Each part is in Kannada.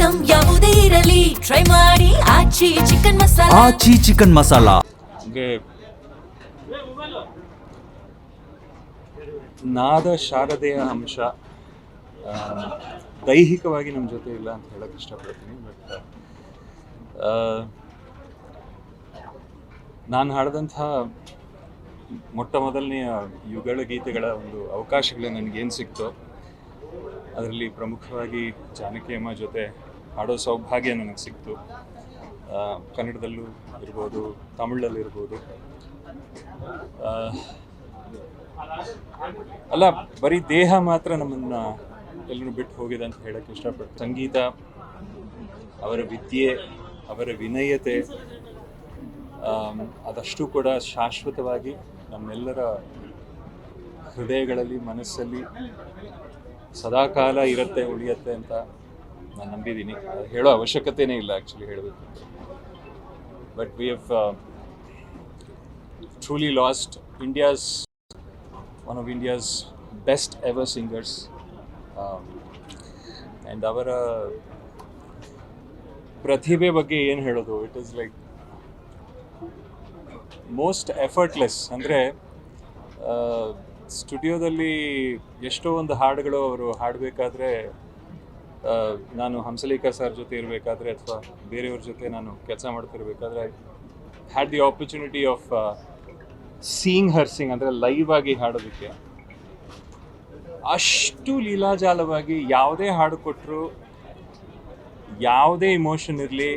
ಐಟಂ ಯಾವುದೇ ಇರಲಿ ಟ್ರೈ ಮಾಡಿ ಆಚಿ ಚಿಕನ್ ಮಸಾಲಾ. ಆಚಿ ಚಿಕನ್ ಮಸಾಲಾ ನಾದ ಶಾರದೆಯ ಅಂಶ ದೈಹಿಕವಾಗಿ ನಮ್ಮ ಜೊತೆ ಇಲ್ಲ ಅಂತ ಹೇಳಕ್ಕೆ ಇಷ್ಟಪಡ್ತೀನಿ. ಬಟ್ ನಾನು ಹಾಡಿದಂಥ ಮೊಟ್ಟ ಮೊದಲನೆಯ ಯುಗಳ ಗೀತೆಗಳ ಒಂದು ಅವಕಾಶಗಳು ನನಗೇನು ಸಿಕ್ತೋ ಅದರಲ್ಲಿ ಪ್ರಮುಖವಾಗಿ ಜಾನಕಿ ಅಮ್ಮ ಜೊತೆ ಹಾಡೋ ಸೌಭಾಗ್ಯ ನನಗೆ ಸಿಕ್ತು. ಕನ್ನಡದಲ್ಲೂ ಇರ್ಬೋದು, ತಮಿಳಲ್ಲಿರ್ಬೋದು. ಅಲ್ಲ, ಬರೀ ದೇಹ ಮಾತ್ರ ನಮ್ಮನ್ನು ಎಲ್ಲರೂ ಬಿಟ್ಟು ಹೋಗಿದೆ ಅಂತ ಹೇಳಕ್ಕೆ ಇಷ್ಟಪಡ್ತೀನಿ. ಸಂಗೀತ, ಅವರ ವಿದ್ಯೆ, ಅವರ ವಿನಯತೆ ಅದಷ್ಟು ಕೂಡ ಶಾಶ್ವತವಾಗಿ ನಮ್ಮೆಲ್ಲರ ಹೃದಯಗಳಲ್ಲಿ, ಮನಸ್ಸಲ್ಲಿ ಸದಾಕಾಲ ಇರುತ್ತೆ, ಉಳಿಯುತ್ತೆ ಅಂತ ನಾನು ನಂಬಿದ್ದೀನಿ. ಹೇಳೋ ಅವಶ್ಯಕತೆನೇ ಇಲ್ಲ ಆ್ಯಕ್ಚುಲಿ ಹೇಳಬೇಕು. But we have truly last one of India's best ever singers, and ಅವರ ಪ್ರತಿಭೆ ಬಗ್ಗೆ ಏನು ಹೇಳೋದು, it is like most effortless. ಅಂದರೆ ಸ್ಟುಡಿಯೋದಲ್ಲಿ ಎಷ್ಟೋ ಒಂದು ಹಾಡುಗಳು ಅವರು ಹಾಡಬೇಕಾದ್ರೆ, ನಾನು ಹಂಸಲೇಖ ಸರ್ ಜೊತೆ ಇರಬೇಕಾದ್ರೆ ಅಥವಾ ಬೇರೆಯವ್ರ ಜೊತೆ ನಾನು ಕೆಲಸ ಮಾಡ್ತಿರ್ಬೇಕಾದ್ರೆ had the opportunity of seeing her sing, ಅಂದರೆ ಲೈವ್ ಆಗಿ ಹಾಡೋದಕ್ಕೆ. ಅಷ್ಟು ಲೀಲಾಜಾಲವಾಗಿ ಯಾವುದೇ ಹಾಡು ಕೊಟ್ಟರು, ಯಾವುದೇ ಇಮೋಷನ್ ಇರಲಿ,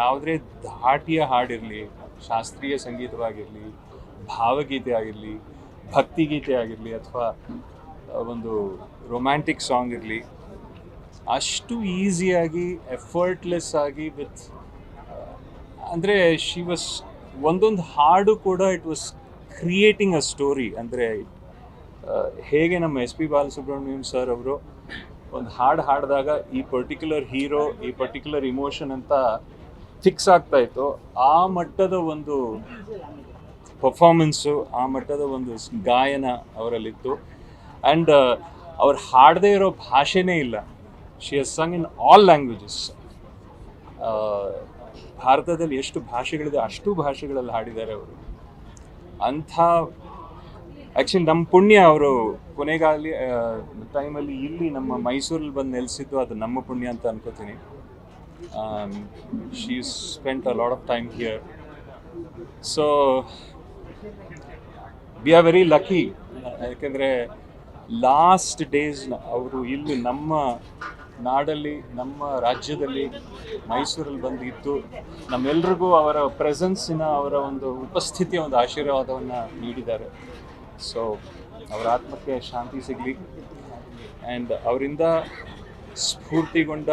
ಯಾವುದೇ ಧಾಟಿಯ ಹಾಡಿರಲಿ, ಶಾಸ್ತ್ರೀಯ ಸಂಗೀತವಾಗಿರಲಿ, ಭಾವಗೀತೆ ಆಗಿರಲಿ, ಭಕ್ತಿಗೀತೆ ಆಗಿರಲಿ, ಅಥವಾ ಒಂದು ರೊಮ್ಯಾಂಟಿಕ್ ಸಾಂಗ್ ಇರಲಿ, ಅಷ್ಟು ಈಸಿಯಾಗಿ ಎಫರ್ಟ್ಲೆಸ್ ಆಗಿ ವಿತ್, ಅಂದರೆ ಶಿ ವಾಸ್, ಒಂದೊಂದು ಹಾಡು ಕೂಡ it was creating a story. ಅಂದರೆ ಹೇಗೆ ನಮ್ಮ ಎಸ್ ಪಿ ಬಾಲಸುಬ್ರಹ್ಮಣ್ಯಂ ಸರ್ ಅವರು ಒಂದು ಹಾಡು ಹಾಡಿದಾಗ ಈ ಪರ್ಟಿಕ್ಯುಲರ್ ಹೀರೋ, ಈ ಪರ್ಟಿಕ್ಯುಲರ್ ಇಮೋಷನ್ ಅಂತ ಫಿಕ್ಸ್ ಆಗ್ತಾ ಇತ್ತು, ಆ ಮಟ್ಟದ ಒಂದು ಪರ್ಫಾರ್ಮೆನ್ಸು, ಆ ಮಟ್ಟದ ಒಂದು ಗಾಯನ ಅವರಲ್ಲಿತ್ತು. ಆ್ಯಂಡ್ ಅವ್ರು ಹಾಡದೇ ಇರೋ ಭಾಷೆನೇ ಇಲ್ಲ. She has Sung in all languages. ಭಾರತದಲ್ಲಿ ಎಷ್ಟು ಭಾಷೆಗಳಿದೆ ಅಷ್ಟು ಭಾಷೆಗಳಲ್ಲಿ ಹಾಡಿದ್ದಾರೆ ಅವರು. ಅಂಥ ಆ್ಯಕ್ಚುಲಿ ನಮ್ಮ ಪುಣ್ಯ, ಅವರು ಕೊನೆಗಾಲಿ ಟೈಮಲ್ಲಿ ಇಲ್ಲಿ ನಮ್ಮ ಮೈಸೂರಲ್ಲಿ ಬಂದು ನೆಲೆಸಿದ್ದು ಅದು ನಮ್ಮ ಪುಣ್ಯ ಅಂತ ಅನ್ಕೋತೀನಿ. She spent a lot of time here. So we are very lucky. ಯಾಕೆಂದರೆ ಲಾಸ್ಟ್ ಡೇಸ್ ಅವರು ಇಲ್ಲಿ ನಮ್ಮ ನಾಡಲ್ಲಿ, ನಮ್ಮ ರಾಜ್ಯದಲ್ಲಿ, ಮೈಸೂರಲ್ಲಿ ಬಂದು ಇದ್ದು ನಮ್ಮೆಲ್ರಿಗೂ ಅವರ ಪ್ರೆಸೆನ್ಸಿನ, ಅವರ ಒಂದು ಉಪಸ್ಥಿತಿಯ ಒಂದು ಆಶೀರ್ವಾದವನ್ನು ನೀಡಿದ್ದಾರೆ. ಸೊ ಅವರ ಆತ್ಮಕ್ಕೆ ಶಾಂತಿ ಸಿಗಲಿ. ಆ್ಯಂಡ್ ಅವರಿಂದ ಸ್ಫೂರ್ತಿಗೊಂಡ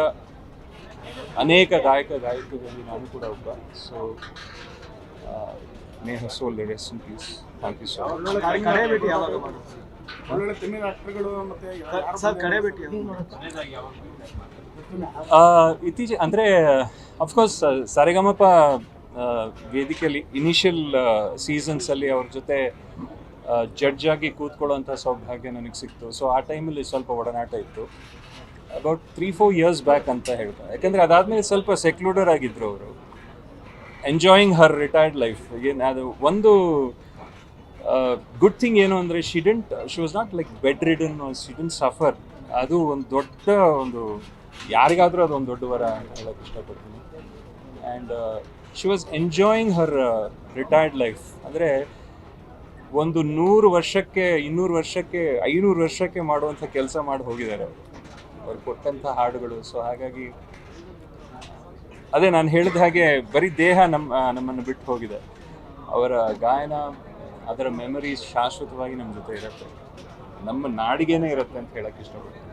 ಅನೇಕ ಗಾಯಕರಲ್ಲಿ ನಾನು ಕೂಡ ಒಬ್ಬ. So may her soul rest in peace. Thank you so much. ಇತ್ತೀಚೆಗೆ ಅಂದರೆ ಅಫ್ಕೋರ್ಸ್ ಸರಿಗಮಪ ವೇದಿಕೆಯಲ್ಲಿ ಇನಿಷಿಯಲ್ ಸೀಸನ್ಸಲ್ಲಿ ಅವ್ರ ಜೊತೆ ಜಡ್ಜ್ ಆಗಿ ಕೂತ್ಕೊಳ್ಳೋಂಥ ಸೌಭಾಗ್ಯ ನನಗೆ ಸಿಕ್ತು. ಸೊ ಆ ಟೈಮಲ್ಲಿ ಸ್ವಲ್ಪ ಒಡನಾಟ ಇತ್ತು. ಅಬೌಟ್ 3-4 ಇಯರ್ಸ್ ಬ್ಯಾಕ್ ಅಂತ ಹೇಳ್ತಾರೆ. ಯಾಕೆಂದರೆ ಅದಾದಮೇಲೆ ಸ್ವಲ್ಪ ಸೆಕ್ಲೂಡರ್ ಆಗಿದ್ದರು ಅವರು, ಎಂಜಾಯಿಂಗ್ ಹರ್ ರಿಟೈರ್ಡ್ ಲೈಫ್. ಏನು ಅದು ಒಂದು ಗುಡ್ ಥಿಂಗ್ ಏನು ಅಂದರೆ she was not like bed ridden, she didn't suffer. ಅದು ಒಂದು ದೊಡ್ಡ ಒಂದು, ಯಾರಿಗಾದರೂ ಅದು ಒಂದು ದೊಡ್ಡ ವರ ಅಂತ ಹೇಳೋಕ್ಕೆ ಇಷ್ಟಪಡ್ತೀನಿ. And she was enjoying Har retired life. ಅಂದರೆ ಒಂದು 100 ವರ್ಷಕ್ಕೆ, 200 ವರ್ಷಕ್ಕೆ, 500 ವರ್ಷಕ್ಕೆ ಮಾಡುವಂಥ ಕೆಲಸ ಮಾಡಿ ಹೋಗಿದ್ದಾರೆ ಅವ್ರು ಕೊಟ್ಟಂಥ ಹಾಡುಗಳು. ಸೊ ಹಾಗಾಗಿ ಅದೇ ನಾನು ಹೇಳಿದ ಹಾಗೆ ಬರೀ ದೇಹ ನಮ್ಮನ್ನು ಬಿಟ್ಟು ಹೋಗಿದೆ. ಅವರ ಗಾಯನ, ಅದರ ಮೆಮರೀಸ್ ಶಾಶ್ವತವಾಗಿ ನಮ್ಮ ಜೊತೆ ಇರುತ್ತೆ, ನಮ್ಮ ನಾಡಿಗೇನೆ ಇರುತ್ತೆ ಅಂತ ಹೇಳಕ್ಕೆ ಇಷ್ಟಪಡ್ತೀನಿ.